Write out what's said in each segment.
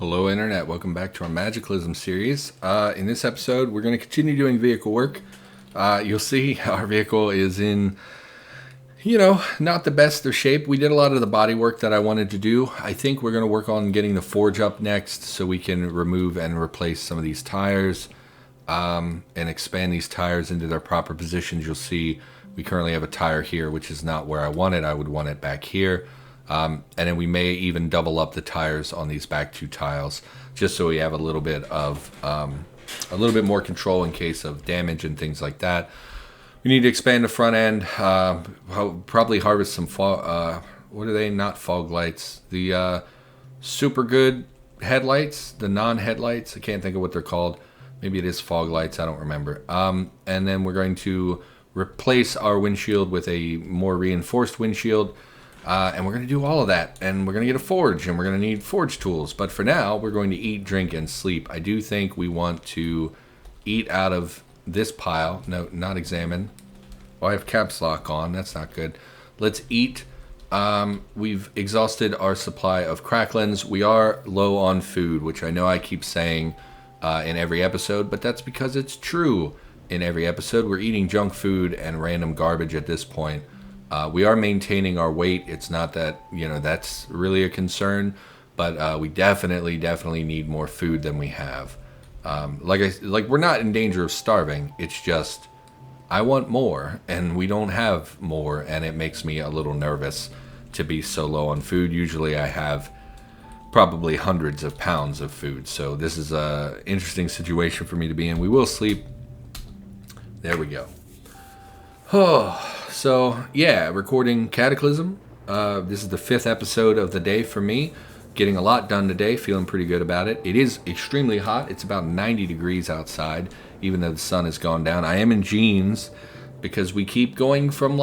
Hello Internet, welcome back to our Magiclysm series. In this episode, we're going to continue doing vehicle work. You'll see our vehicle is in, not the best of shape. We did a lot of the body work that I wanted to do. I think we're going to work on getting the forge up next so we can remove and replace some of these tires and expand these tires into their proper positions. You'll see we currently have a tire here, which is not where I want it. I would want it back here. And then we may even double up the tires on these back two tiles, just so we have a little bit more control in case of damage and things like that. We need to expand the front end. Probably harvest some fog. What are they? Not fog lights. The super good headlights, the non-headlights. I can't think of what they're called. Maybe it is fog lights. I don't remember. And then we're going to replace our windshield with a more reinforced windshield. And we're going to do all of that, and we're going to get a forge, and we're going to need forge tools. But for now, we're going to eat, drink, and sleep. I do think we want to eat out of this pile. No, not examine. Oh, I have caps lock on. That's not good. Let's eat. We've exhausted our supply of cracklins. We are low on food, which I know I keep saying in every episode, but that's because it's true in every episode. We're eating junk food and random garbage at this point. We are maintaining our weight. It's not that, that's really a concern, but we definitely need more food than we have. We're not in danger of starving. It's just, I want more, and we don't have more, and it makes me a little nervous to be so low on food. Usually I have probably hundreds of pounds of food, so this is an interesting situation for me to be in. We will sleep. There we go. Oh. So, yeah, recording Cataclysm. This is the 5th episode of the day for me. Getting a lot done today, feeling pretty good about it. It is extremely hot. It's about 90 degrees outside, even though the sun has gone down. I am in jeans because we keep going from,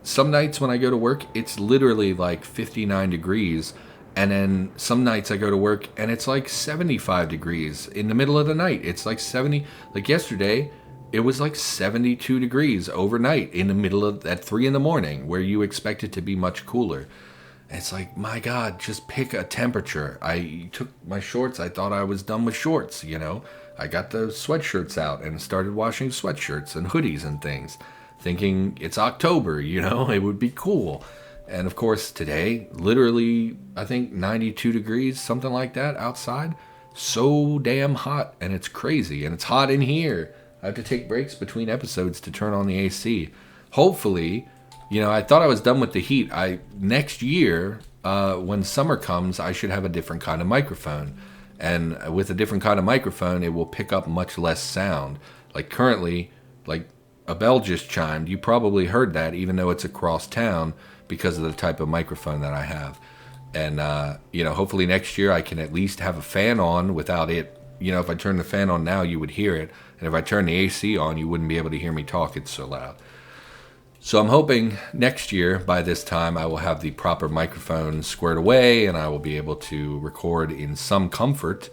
some nights when I go to work, it's literally 59 degrees. And then some nights I go to work and it's 75 degrees in the middle of the night. It's 70, yesterday. It was 72 degrees overnight in the middle of at 3 in the morning, where you expect it to be much cooler. And it's my God, just pick a temperature. I took my shorts. I thought I was done with shorts, I got the sweatshirts out and started washing sweatshirts and hoodies and things, thinking it's October, it would be cool. And of course today, literally, I think 92 degrees, something like that outside. So damn hot, and it's crazy, and it's hot in here. I have to take breaks between episodes to turn on the AC. Hopefully, I thought I was done with the heat. Next year, when summer comes, I should have a different kind of microphone. And with a different kind of microphone, it will pick up much less sound. Currently, a bell just chimed. You probably heard that, even though it's across town, because of the type of microphone that I have. And, hopefully next year I can at least have a fan on without it. If I turn the fan on now, you would hear it. And if I turn the AC on, you wouldn't be able to hear me talk. It's so loud. So I'm hoping next year, by this time, I will have the proper microphone squared away and I will be able to record in some comfort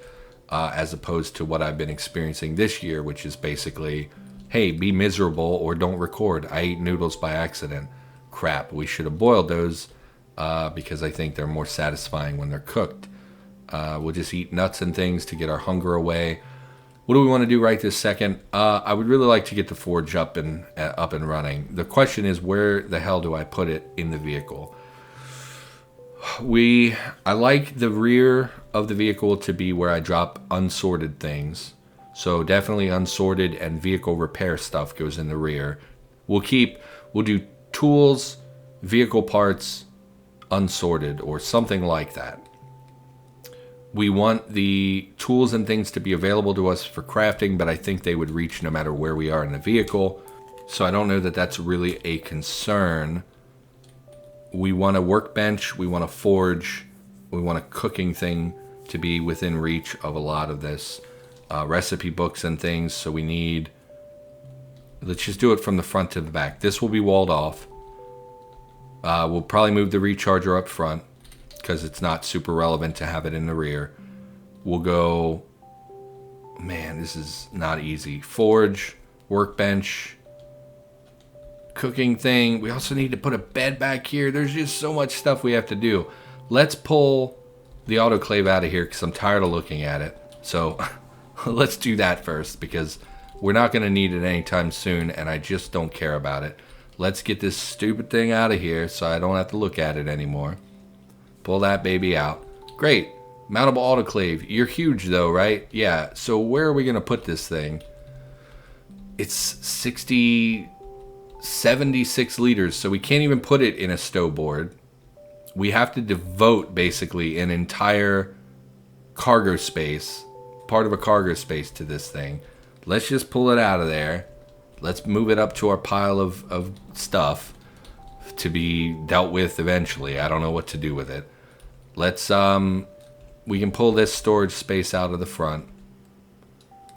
as opposed to what I've been experiencing this year, which is basically, hey, be miserable or don't record. I ate noodles by accident. Crap, we should have boiled those because I think they're more satisfying when they're cooked. We'll just eat nuts and things to get our hunger away. What do we want to do right this second? I would really like to get the forge up and running. The question is, where the hell do I put it in the vehicle? I like the rear of the vehicle to be where I drop unsorted things. So definitely unsorted and vehicle repair stuff goes in the rear. We'll do tools, vehicle parts, unsorted, or something like that. We want the tools and things to be available to us for crafting, but I think they would reach no matter where we are in the vehicle. So I don't know that that's really a concern. We want a workbench, we want a forge, we want a cooking thing to be within reach of a lot of this. Recipe books and things, so let's just do it from the front to the back. This will be walled off. We'll probably move the recharger up front, because it's not super relevant to have it in the rear. We'll go, man, this is not easy. Forge, workbench, cooking thing. We also need to put a bed back here. There's just so much stuff we have to do. Let's pull the autoclave out of here because I'm tired of looking at it. So let's do that first because we're not going to need it anytime soon and I just don't care about it. Let's get this stupid thing out of here so I don't have to look at it anymore. Pull that baby out. Great. Mountable autoclave. You're huge though, right? Yeah. So where are we going to put this thing? It's 76 liters, so we can't even put it in a stow board. We have to devote basically an entire cargo space, part of a cargo space to this thing. Let's just pull it out of there. Let's move it up to our pile of stuff to be dealt with eventually. I don't know what to do with it. Let's, we can pull this storage space out of the front.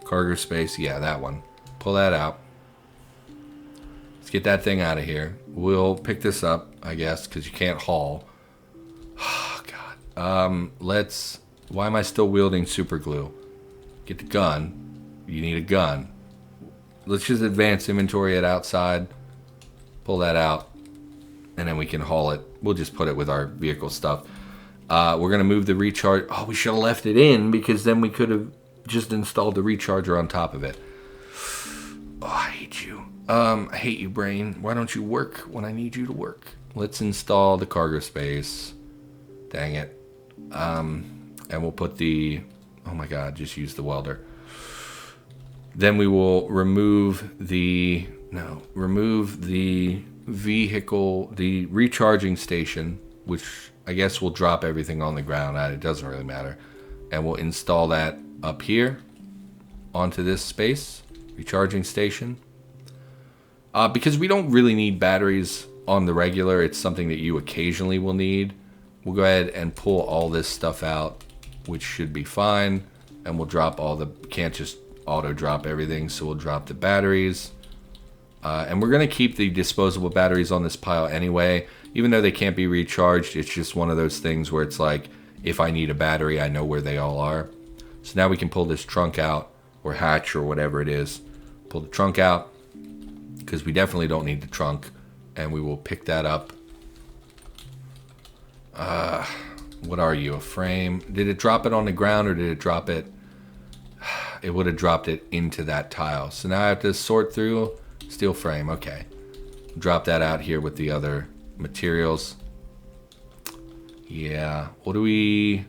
Cargo space, yeah, that one. Pull that out. Let's get that thing out of here. We'll pick this up, I guess, because you can't haul. Oh, God. Why am I still wielding super glue? Get the gun. You need a gun. Let's just advance inventory it outside. Pull that out. And then we can haul it. We'll just put it with our vehicle stuff. We're going to move the recharge. Oh, we should have left it in because then we could have just installed the recharger on top of it. Oh, I hate you. I hate you, brain. Why don't you work when I need you to work? Let's install the cargo space. Dang it. And we'll put the... Oh my God, just use the welder. Then we will remove the vehicle, the recharging station, which I guess will drop everything on the ground. It doesn't really matter. And we'll install that up here onto this space, recharging station. Because we don't really need batteries on the regular. It's something that you occasionally will need. We'll go ahead and pull all this stuff out, which should be fine. And we'll drop all the... Can't just auto drop everything, so we'll drop the batteries. And we're going to keep the disposable batteries on this pile anyway. Even though they can't be recharged, it's just one of those things where it's like, if I need a battery, I know where they all are. So now we can pull this trunk out, or hatch, or whatever it is. Pull the trunk out, because we definitely don't need the trunk. And we will pick that up. What are you, a frame? Did it drop it on the ground, or did it drop it? It would have dropped it into that tile. So now I have to sort through. Steel frame, okay. Drop that out here with the other materials. Yeah, what do we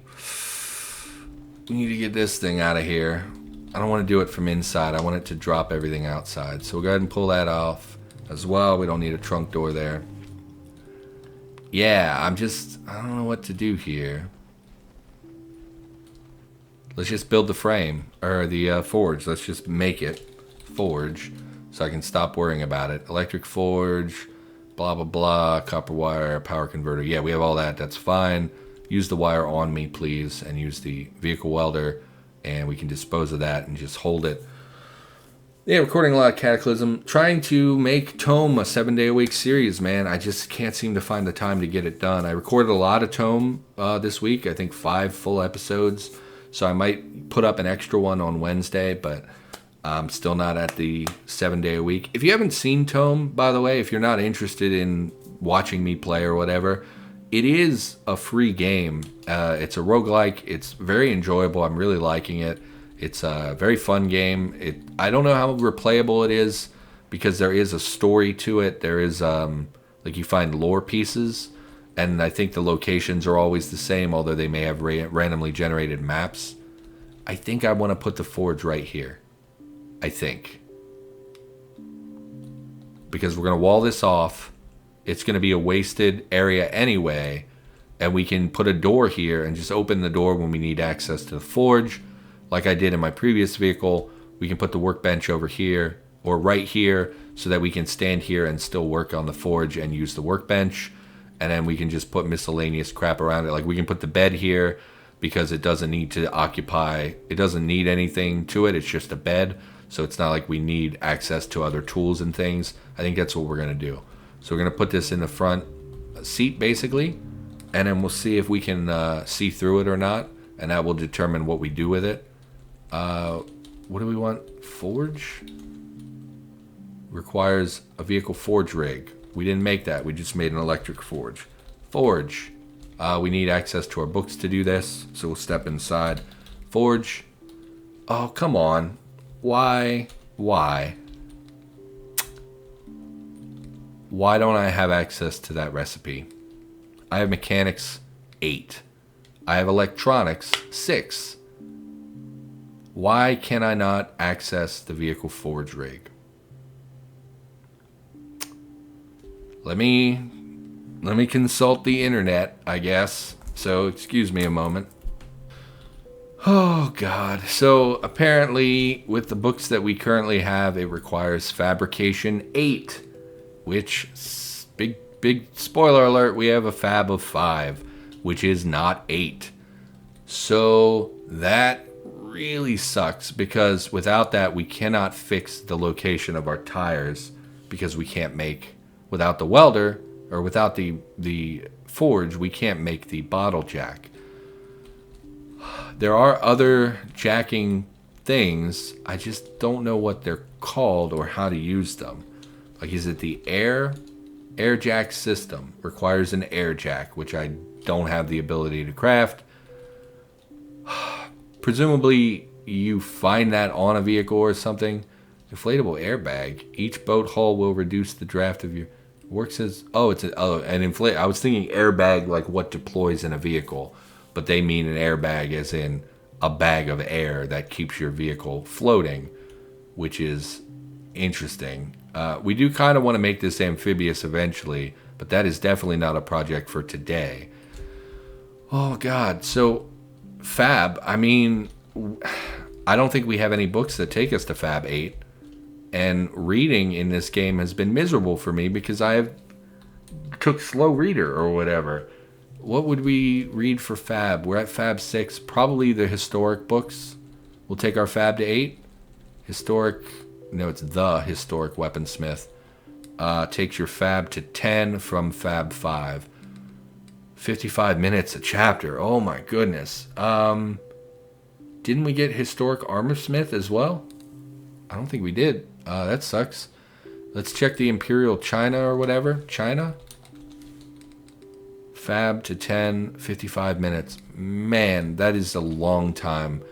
need to get this thing out of here. I don't want to do it from inside. I want it to drop everything outside. So we'll go ahead and pull that off as well. We don't need a trunk door there. Yeah, I don't know what to do here. Let's just build the frame, or the forge. Let's just make it forge so I can stop worrying about it. Electric forge, blah, blah, blah, copper wire, power converter. Yeah, we have all that. That's fine. Use the wire on me, please, and use the vehicle welder, and we can dispose of that and just hold it. Yeah, recording a lot of Cataclysm. Trying to make ToME a 7-day-a-week series, man. I just can't seem to find the time to get it done. I recorded a lot of ToME this week. I think 5 full episodes. So I might put up an extra one on Wednesday, but I'm still not at the 7-day-a-week. If you haven't seen ToME, by the way, if you're not interested in watching me play or whatever, it is a free game. It's a roguelike. It's very enjoyable. I'm really liking it. It's a very fun game. I don't know how replayable it is because there is a story to it. There is, like, you find lore pieces, and I think the locations are always the same, although they may have randomly generated maps. I think I want to put the forge right here. I think. Because we're going to wall this off. It's going to be a wasted area anyway, and we can put a door here and just open the door when we need access to the forge. Like I did in my previous vehicle, we can put the workbench over here or right here so that we can stand here and still work on the forge and use the workbench. And then we can just put miscellaneous crap around it. Like we can put the bed here because it doesn't need to occupy, it doesn't need anything to it. It's just a bed. So it's not like we need access to other tools and things. I think that's what we're going to do. So we're going to put this in the front seat basically. And then we'll see if we can see through it or not. And that will determine what we do with it. What do we want? Forge? Requires a vehicle forge rig. We didn't make that. We just made an electric forge. Forge. We need access to our books to do this, so we'll step inside. Forge. Oh, come on. Why? Why don't I have access to that recipe? I have mechanics 8. I have electronics 6. Why can I not access the vehicle forge rig? Let me consult the internet, I guess. So excuse me a moment. Oh God. So apparently with the books that we currently have, it requires fabrication 8, which big spoiler alert, we have a fab of 5, which is not 8. So that really sucks, because without that we cannot fix the location of our tires, because we can't make, without the welder or without the forge, we can't make the bottle jack. There are other jacking things, I just don't know what they're called or how to use them. Like, is it the air jack system? Requires an air jack, which I don't have the ability to craft. Presumably you find that on a vehicle or something. Inflatable airbag. Each boat hull will reduce the draft of your... Works as... Oh, it's an inflate... I was thinking airbag like what deploys in a vehicle. But they mean an airbag as in a bag of air that keeps your vehicle floating. Which is interesting. We do kind of want to make this amphibious eventually. But that is definitely not a project for today. Oh, God. So... Fab, I mean, I don't think we have any books that take us to Fab 8. And reading in this game has been miserable for me because I took slow reader or whatever. What would we read for Fab? We're at Fab 6. Probably the historic books will take our Fab to 8. Historic, no, it's the historic weaponsmith. Takes your Fab to 10 from Fab 5. 55 minutes a chapter. Oh my goodness. Didn't we get historic armorsmith as well? I don't think we did. That sucks. Let's check the Imperial China or whatever. China. Fab to 10, 55 minutes. Man, that is a long time.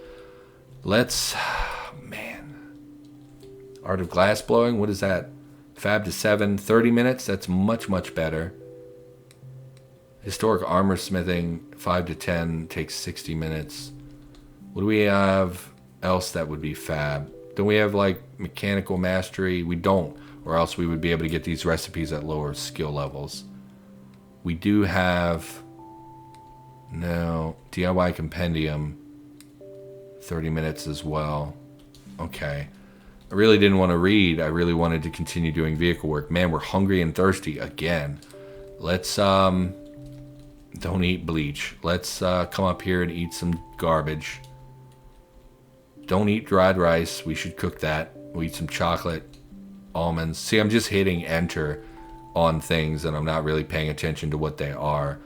Let's... Man. Art of glass blowing. What is that? Fab to 7, 30 minutes. That's much, much better. Historic armor smithing, 5 to 10, takes 60 minutes. What do we have else that would be fab? Don't we have like mechanical mastery? We don't, or else we would be able to get these recipes at lower skill levels. We do have, no, DIY compendium, 30 minutes as well. Okay. I really didn't want to read. I really wanted to continue doing vehicle work. Man, we're hungry and thirsty again. Let's, don't eat bleach. Let's come up here and eat some garbage. Don't eat dried rice. We should cook that. We'll eat some chocolate, almonds. See, I'm just hitting enter on things and I'm not really paying attention to what they are.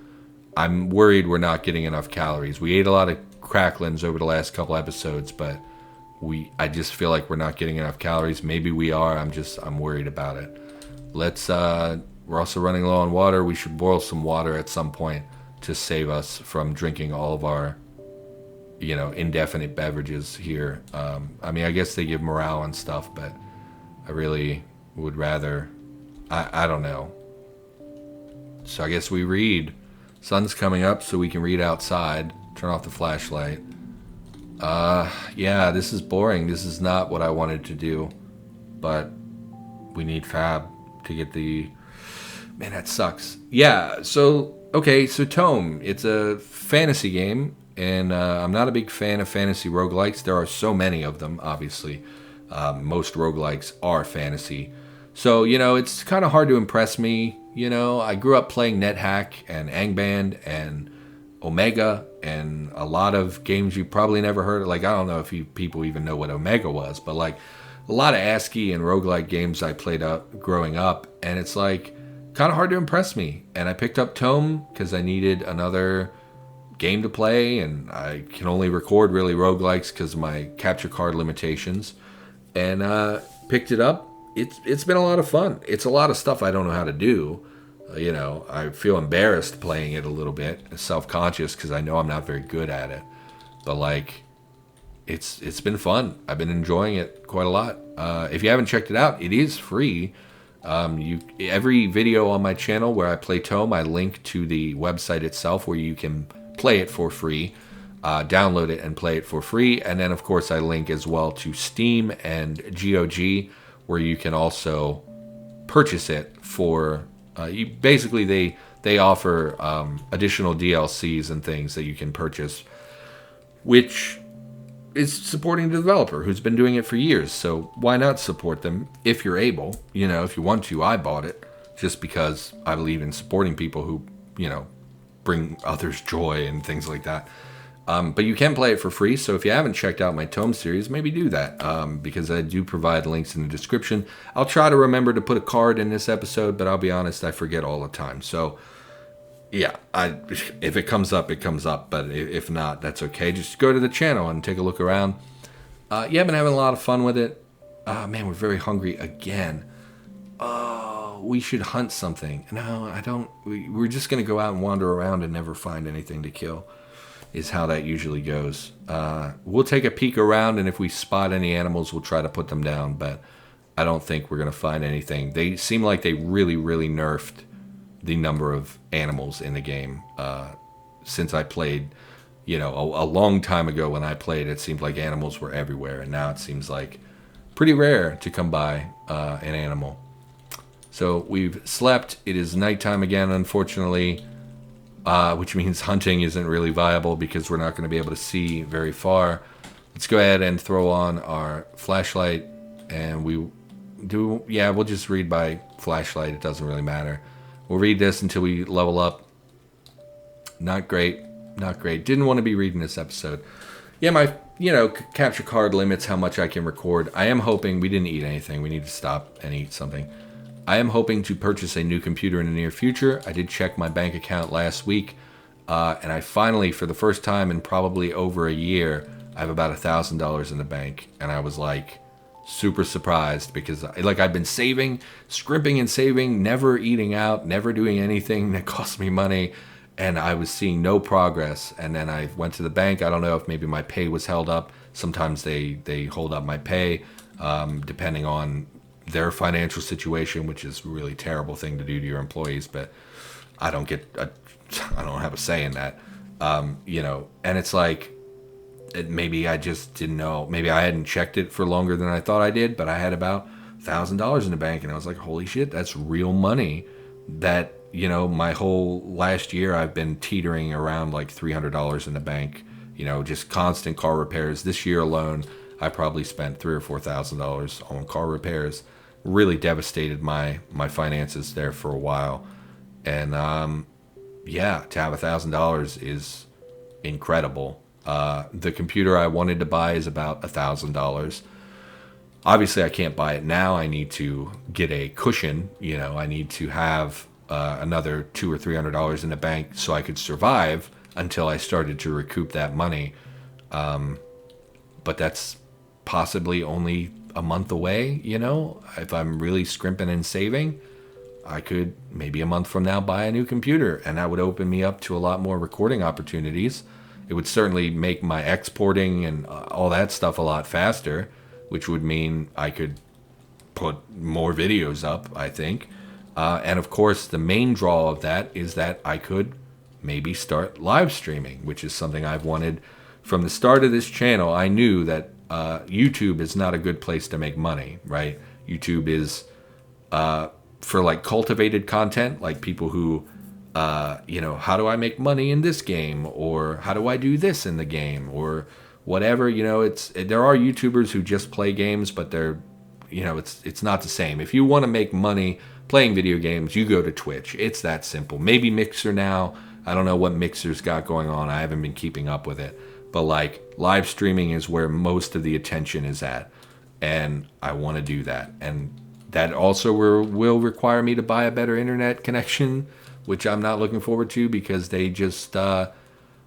I'm worried we're not getting enough calories. We ate a lot of cracklins over the last couple episodes, but I just feel like we're not getting enough calories. Maybe we are. I'm worried about it. Let's we're also running low on water. We should boil some water at some point to save us from drinking all of our, indefinite beverages here. I mean, I guess they give morale and stuff, but I really would rather, I don't know. So I guess we read. Sun's coming up so we can read outside. Turn off the flashlight. Yeah, this is boring. This is not what I wanted to do, but we need fab to get the, man, that sucks. Yeah, so okay, so ToME, it's a fantasy game, and I'm not a big fan of fantasy roguelikes. There are so many of them, obviously. Most roguelikes are fantasy. So, it's kind of hard to impress me. I grew up playing NetHack and Angband and Omega and a lot of games you probably never heard of. Like, I don't know if people even know what Omega was, but like a lot of ASCII and roguelike games I played up growing up, and it's like kind of hard to impress me. And I picked up ToME because I needed another game to play, and I can only record really roguelikes because of my capture card limitations. And picked it up. It's been a lot of fun. It's a lot of stuff I don't know how to do. You know, I feel embarrassed playing it a little bit, self-conscious, because I know I'm not very good at it. But like, it's been fun. I've been enjoying it quite a lot. If you haven't checked it out, it is free. Every video on my channel where I play ToME, I link to the website itself where you can play it for free, download it and play it for free. And then of course I link as well to Steam and GOG, where you can also purchase it for. They offer additional DLCs and things that you can purchase, which is supporting the developer who's been doing it for years. So why not support them if you're able? You know, if you want to. I bought it just because I believe in supporting people who, you know, bring others joy and things like that. But you can play it for free. So if you haven't checked out my ToME series, maybe do that, because I do provide links in the description. I'll try to remember to put a card in this episode, but I'll be honest, I forget all the time. So yeah, if it comes up, it comes up. But if not, that's okay. Just go to the channel and take a look around. Yeah, I've been having a lot of fun with it. Man, we're very hungry again. Oh, we should hunt something. No, I don't. We're just going to go out and wander around and never find anything to kill, is how that usually goes. We'll take a peek around, and if we spot any animals, we'll try to put them down. But I don't think we're going to find anything. They seem like they really, really nerfed the number of animals in the game since I played. You know, a long time ago when I played, it seemed like animals were everywhere, and now it seems like pretty rare to come by an animal. So we've slept. It is nighttime again, unfortunately, which means hunting isn't really viable because we're not going to be able to see very far. Let's go ahead and throw on our flashlight, and we'll just read by flashlight. It doesn't really matter. We'll read this until we level up. Not great. Not great. Didn't want to be reading this episode. Yeah, my, capture card limits how much I can record. I am hoping, we didn't eat anything. We need to stop and eat something. I am hoping to purchase a new computer in the near future. I did check my bank account last week, and I finally, for the first time in probably over a year, I have about $1,000 in the bank. And I was like, super surprised because I've been saving, scrimping and saving, never eating out, never doing anything that cost me money, and I was seeing no progress. And then I went to the bank. I don't know if maybe my pay was held up. Sometimes they hold up my pay depending on their financial situation, which is a really terrible thing to do to your employees, but I don't have a say in that. And it's like, maybe I just didn't know. Maybe I hadn't checked it for longer than I thought I did, but I had about $1,000 in the bank, and I was like, holy shit, that's real money. That, my whole last year I've been teetering around like $300 in the bank, just constant car repairs. This year alone, I probably spent $3,000 or $4,000 on car repairs. Really devastated my finances there for a while. And, to have $1,000 is incredible. The computer I wanted to buy is about $1,000. Obviously, I can't buy it now. I need to get a cushion. I need to have another $200 or $300 in the bank so I could survive until I started to recoup that money. But that's possibly only a month away. If I'm really scrimping and saving, I could maybe a month from now buy a new computer, and that would open me up to a lot more recording opportunities. It would certainly make my exporting and all that stuff a lot faster, which would mean I could put more videos up, I think. And of course, the main draw of that is that I could maybe start live streaming, which is something I've wanted from the start of this channel. I knew that YouTube is not a good place to make money, right? YouTube is for like cultivated content, like people who how do I make money in this game, or how do I do this in the game, or whatever. There are YouTubers who just play games, but they're, it's not the same. If you want to make money playing video games, you go to Twitch. It's that simple. Maybe Mixer now. I don't know what Mixer's got going on. I haven't been keeping up with it, but like live streaming is where most of the attention is at, and I want to do that. And that also will require me to buy a better internet connection, which I'm not looking forward to because they just have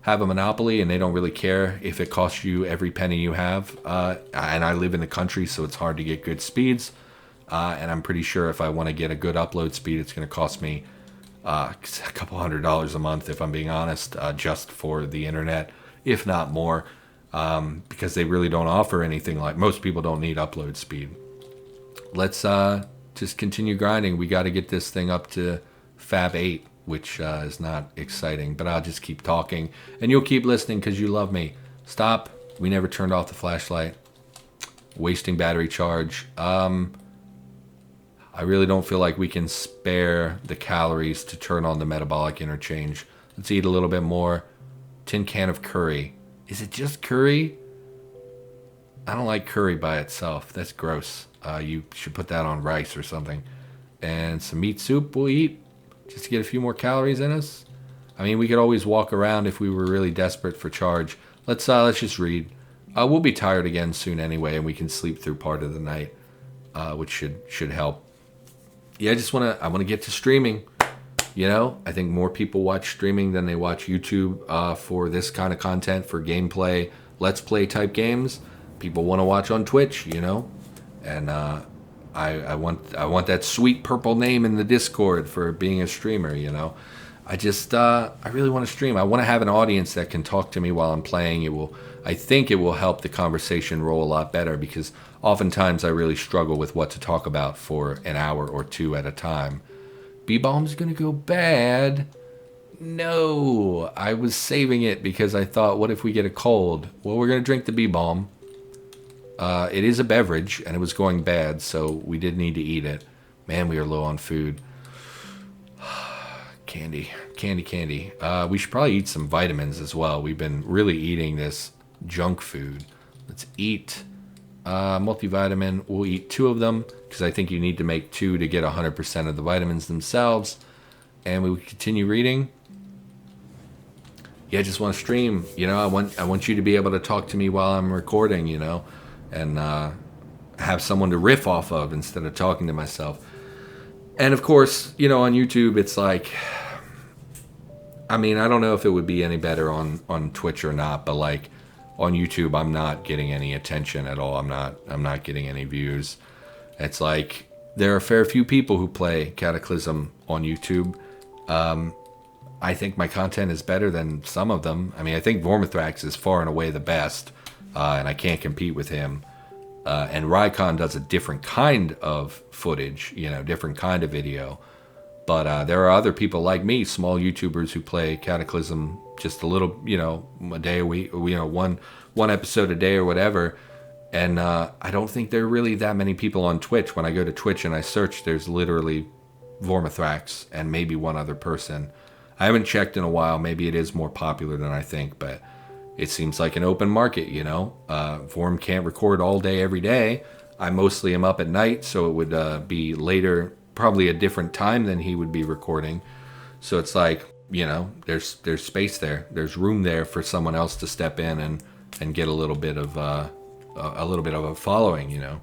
a monopoly and they don't really care if it costs you every penny you have. And I live in the country, so it's hard to get good speeds. And I'm pretty sure if I want to get a good upload speed, it's going to cost me It's a couple $100 a month, if I'm being honest, just for the internet, if not more, because they really don't offer anything like, most people don't need upload speed. Let's just continue grinding. We got to get this thing up to Fab 8, which is not exciting, but I'll just keep talking, and you'll keep listening because you love me. Stop. We never turned off the flashlight. Wasting battery charge. I really don't feel like we can spare the calories to turn on the metabolic interchange. Let's eat a little bit more. Tin can of curry. Is it just curry? I don't like curry by itself. That's gross. You should put that on rice or something. And some meat soup we'll eat just to get a few more calories in us. I mean, we could always walk around if we were really desperate for charge. Let's just read. We'll be tired again soon anyway, and we can sleep through part of the night, which should help. Yeah, I want to get to streaming. You know, I think more people watch streaming than they watch YouTube for this kind of content, for gameplay, let's play type games. People want to watch on Twitch, you know, and I want that sweet purple name in the Discord for being a streamer. You know, I really want to stream. I want to have an audience that can talk to me while I'm playing. I think it will help the conversation roll a lot better, because oftentimes I really struggle with what to talk about for an hour or two at a time. B-bomb's gonna go bad. No, I was saving it because I thought, what if we get a cold? Well, we're gonna drink the B-bomb. It is a beverage, and it was going bad, so we did need to eat it. Man, we are low on food. Candy. We should probably eat some vitamins as well. We've been really eating this junk food. Let's eat multivitamin. We'll eat 2 of them, because I think you need to make 2 to get 100% of the vitamins themselves. And we will continue reading. Yeah, I just want to stream. You know, I want you to be able to talk to me while I'm recording, you know, and have someone to riff off of instead of talking to myself. And of course, you know, on YouTube, it's like, I mean, I don't know if it would be any better on Twitch or not, but like on YouTube, I'm not getting any attention at all. I'm not getting any views. It's like there are a fair few people who play Cataclysm on YouTube. I think my content is better than some of them. I mean, I think Vormithrax is far and away the best, and I can't compete with him. And Rykon does a different kind of footage, you know, different kind of video. But there are other people like me, small YouTubers, who play Cataclysm just a little, you know, a day a week, or, you know, one episode a day or whatever. And I don't think there are really that many people on Twitch. When I go to Twitch and I search, there's literally Vormithrax and maybe one other person. I haven't checked in a while. Maybe it is more popular than I think, but it seems like an open market, you know. Vorm can't record all day every day. I mostly am up at night, so it would be later, probably a different time than he would be recording. So it's like, you know, there's space there. There's room there for someone else to step in and get a little bit of a following, you know.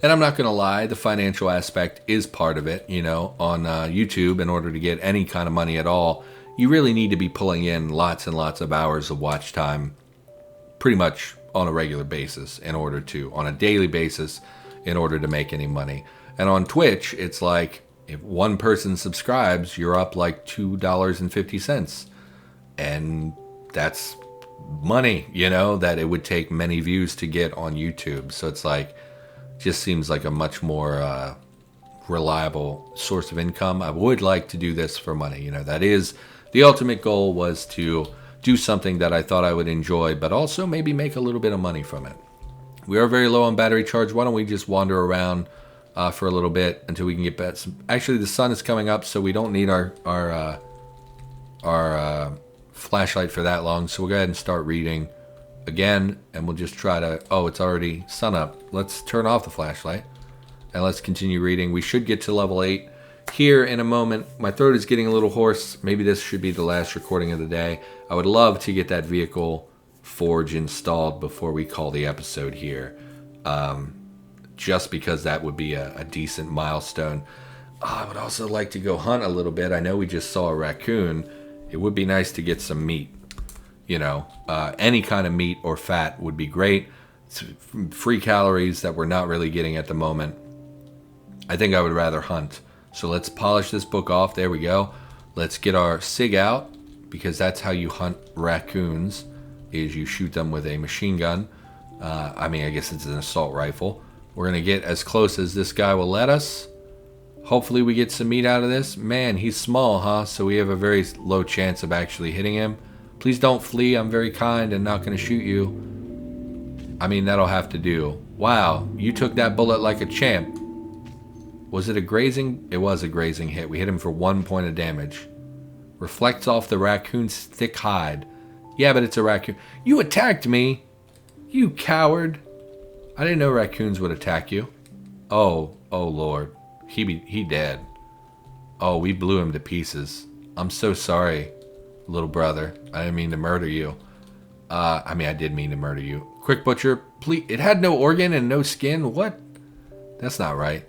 And I'm not going to lie, the financial aspect is part of it, you know. On YouTube, in order to get any kind of money at all, you really need to be pulling in lots and lots of hours of watch time pretty much on a regular basis on a daily basis, in order to make any money. And on Twitch, it's like, if one person subscribes, you're up like $2.50. And that's money, you know, that it would take many views to get on YouTube. So it's like, just seems like a much more reliable source of income. I would like to do this for money. You know, that is the ultimate goal, was to do something that I thought I would enjoy, but also maybe make a little bit of money from it. We are very low on battery charge. Why don't we just wander around for a little bit until we can get back? Actually, the sun is coming up, so we don't need our flashlight for that long. So we'll go ahead and start reading again, and we'll just try to... Oh, it's already sun up. Let's turn off the flashlight, and let's continue reading. We should get to level 8 here in a moment. My throat is getting a little hoarse. Maybe this should be the last recording of the day. I would love to get that vehicle forge installed before we call the episode here, just because that would be a decent milestone. I would also like to go hunt a little bit. I know we just saw a raccoon. It would be nice to get some meat. You know, any kind of meat or fat would be great. It's free calories that we're not really getting at the moment. I think I would rather hunt. So let's polish this book off. There we go. Let's get our SIG out, because that's how you hunt raccoons, is you shoot them with a machine gun. I mean, I guess it's an assault rifle. We're going to get as close as this guy will let us. Hopefully we get some meat out of this. Man, he's small, huh? So we have a very low chance of actually hitting him. Please don't flee. I'm very kind and not going to shoot you. I mean, that'll have to do. Wow, you took that bullet like a champ. Was it a grazing? It was a grazing hit. We hit him for 1 point of damage. Reflects off the raccoon's thick hide. Yeah, but it's a raccoon. You attacked me. You coward. I didn't know raccoons would attack you. Oh Lord. He dead. Oh, we blew him to pieces. I'm so sorry, little brother. I didn't mean to murder you. I mean, I did mean to murder you. Quick butcher, please. It had no organ and no skin. What? That's not right.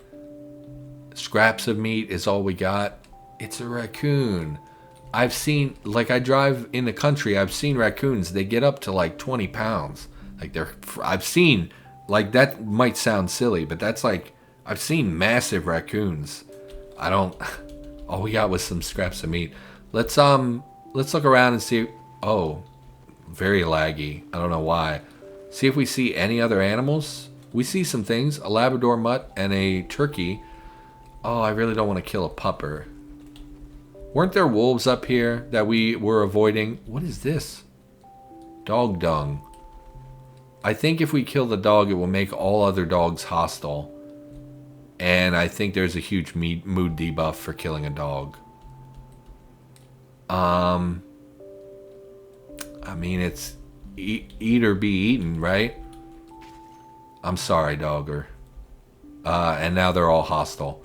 Scraps of meat is all we got. It's a raccoon. I've seen, like, I drive in the country. I've seen raccoons. They get up to like 20 pounds. Like I've seen, like, that might sound silly, but that's like, I've seen massive raccoons. All we got was some scraps of meat. Let's look around and see. Oh, very laggy. I don't know why. See if we see any other animals. We see some things. A Labrador mutt and a turkey. Oh, I really don't want to kill a pupper. Weren't there wolves up here that we were avoiding? What is this? Dog dung. I think if we kill the dog, it will make all other dogs hostile. And I think there's a huge mood debuff for killing a dog. I mean, it's eat or be eaten, right? I'm sorry, dogger. And now they're all hostile.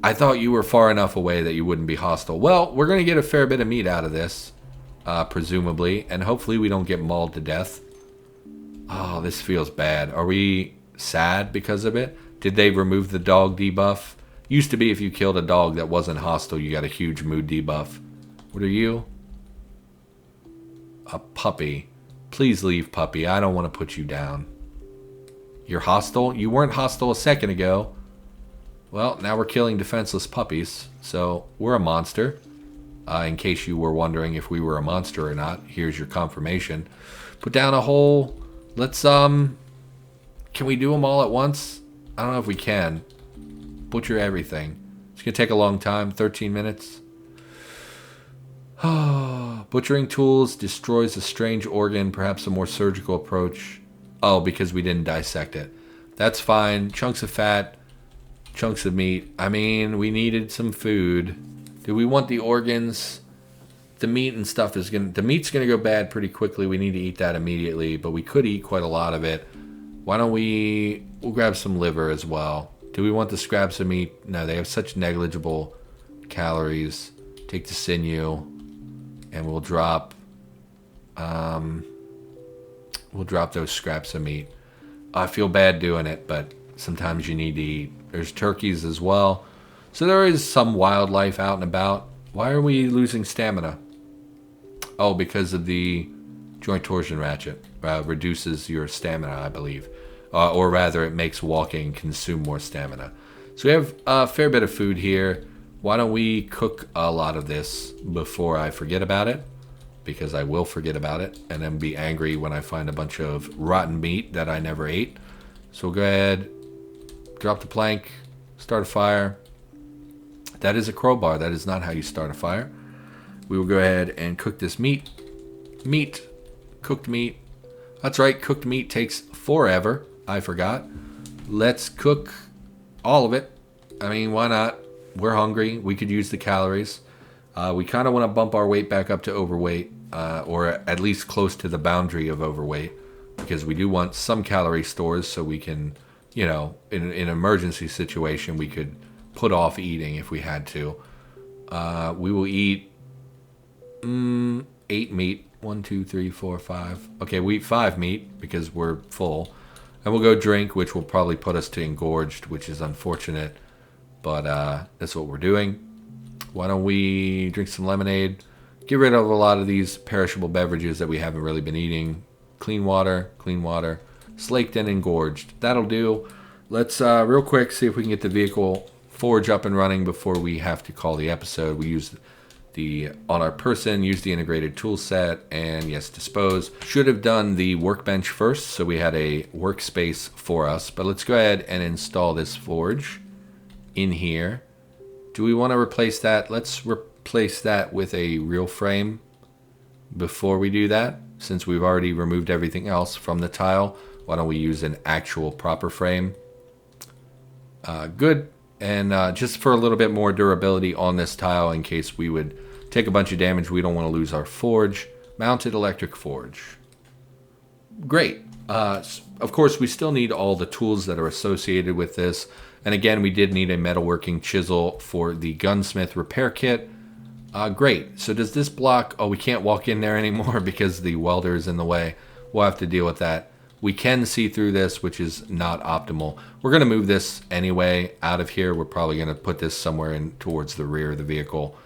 I thought you were far enough away that you wouldn't be hostile. Well, we're going to get a fair bit of meat out of this, presumably. And hopefully we don't get mauled to death. Oh, this feels bad. Are we sad because of it? Did they remove the dog debuff? Used to be if you killed a dog that wasn't hostile, you got a huge mood debuff. What are you? A puppy. Please leave, puppy. I don't want to put you down. You're hostile? You weren't hostile a second ago. Well, now we're killing defenseless puppies. So, we're a monster. In case you were wondering if we were a monster or not, here's your confirmation. Put down a whole... Let's, can we do them all at once? I don't know if we can. Butcher everything. It's going to take a long time. 13 minutes. Butchering tools destroys a strange organ. Perhaps a more surgical approach. Oh, because we didn't dissect it. That's fine. Chunks of fat. Chunks of meat. I mean, we needed some food. Do we want the organs? The meat and stuff is going to... The meat's going to go bad pretty quickly. We need to eat that immediately. But we could eat quite a lot of it. Why don't we... We'll grab some liver as well. Do we want the scraps of meat? No, they have such negligible calories. Take the sinew. And we'll drop... We'll drop those scraps of meat. I feel bad doing it, but sometimes you need to eat. There's turkeys as well. So there is some wildlife out and about. Why are we losing stamina? Oh, because of the joint torsion ratchet. Reduces your stamina, I believe. Or rather, it makes walking consume more stamina. So we have a fair bit of food here. Why don't we cook a lot of this before I forget about it? Because I will forget about it. And then be angry when I find a bunch of rotten meat that I never ate. So we'll go ahead, drop the plank, start a fire. That is a crowbar. That is not how you start a fire. We will go ahead and cook this meat. Cooked meat. That's right, cooked meat takes forever. I forgot. Let's cook all of it. I mean, why not? We're hungry. We could use the calories. We kind of want to bump our weight back up to overweight, or at least close to the boundary of overweight, because we do want some calorie stores so we can, you know, in an emergency situation, we could put off eating if we had to. We will eat 8 meat. 1, 2, 3, 4, 5. Okay, we eat 5 meat because we're full. And we'll go drink, which will probably put us to engorged, which is unfortunate. But that's what we're doing. Why don't we drink some lemonade? Get rid of a lot of these perishable beverages that we haven't really been eating. Clean water. Slaked and engorged. That'll do. Let's real quick see if we can get the vehicle forge up and running before we have to call the episode. We used on our person, use the integrated tool set, and yes, dispose. Should have done the workbench first, so we had a workspace for us. But let's go ahead and install this forge in here. Do we want to replace that? Let's replace that with a real frame before we do that. Since we've already removed everything else from the tile, why don't we use an actual proper frame? Good. And just for a little bit more durability on this tile, in case we would take a bunch of damage, we don't want to lose our forge. Mounted electric forge. Great. Of course, we still need all the tools that are associated with this. And again, we did need a metalworking chisel for the gunsmith repair kit. Great. So does this block... Oh, we can't walk in there anymore because the welder is in the way. We'll have to deal with that. We can see through this, which is not optimal. We're going to move this anyway out of here. We're probably going to put this somewhere in towards the rear of the vehicle,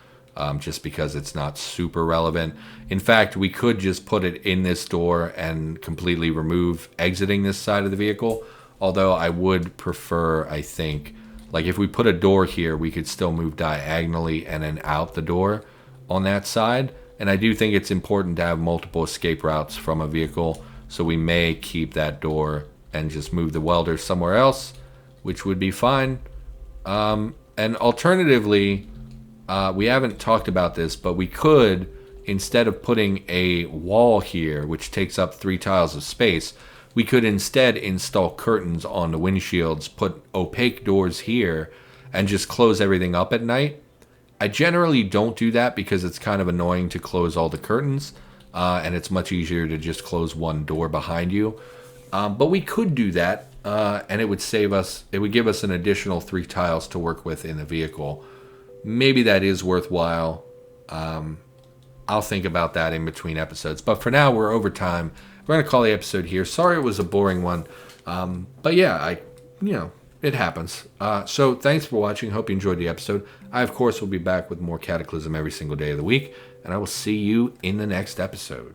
just because it's not super relevant. In fact, we could just put it in this door and completely remove exiting this side of the vehicle. Although I would prefer, I think, like if we put a door here, we could still move diagonally and then out the door on that side. And I do think it's important to have multiple escape routes from a vehicle. So we may keep that door and just move the welder somewhere else, which would be fine. And alternatively, we haven't talked about this, but we could, instead of putting a wall here, which takes up 3 tiles of space, we could instead install curtains on the windshields, put opaque doors here, and just close everything up at night. I generally don't do that because it's kind of annoying to close all the curtains. And it's much easier to just close one door behind you. But we could do that, and it would save us, it would give us an additional 3 tiles to work with in the vehicle. Maybe that is worthwhile. I'll think about that in between episodes. But for now, we're over time. We're going to call the episode here. Sorry it was a boring one. But yeah, it happens. So thanks for watching. Hope you enjoyed the episode. I, of course, will be back with more Cataclysm every single day of the week. And I will see you in the next episode.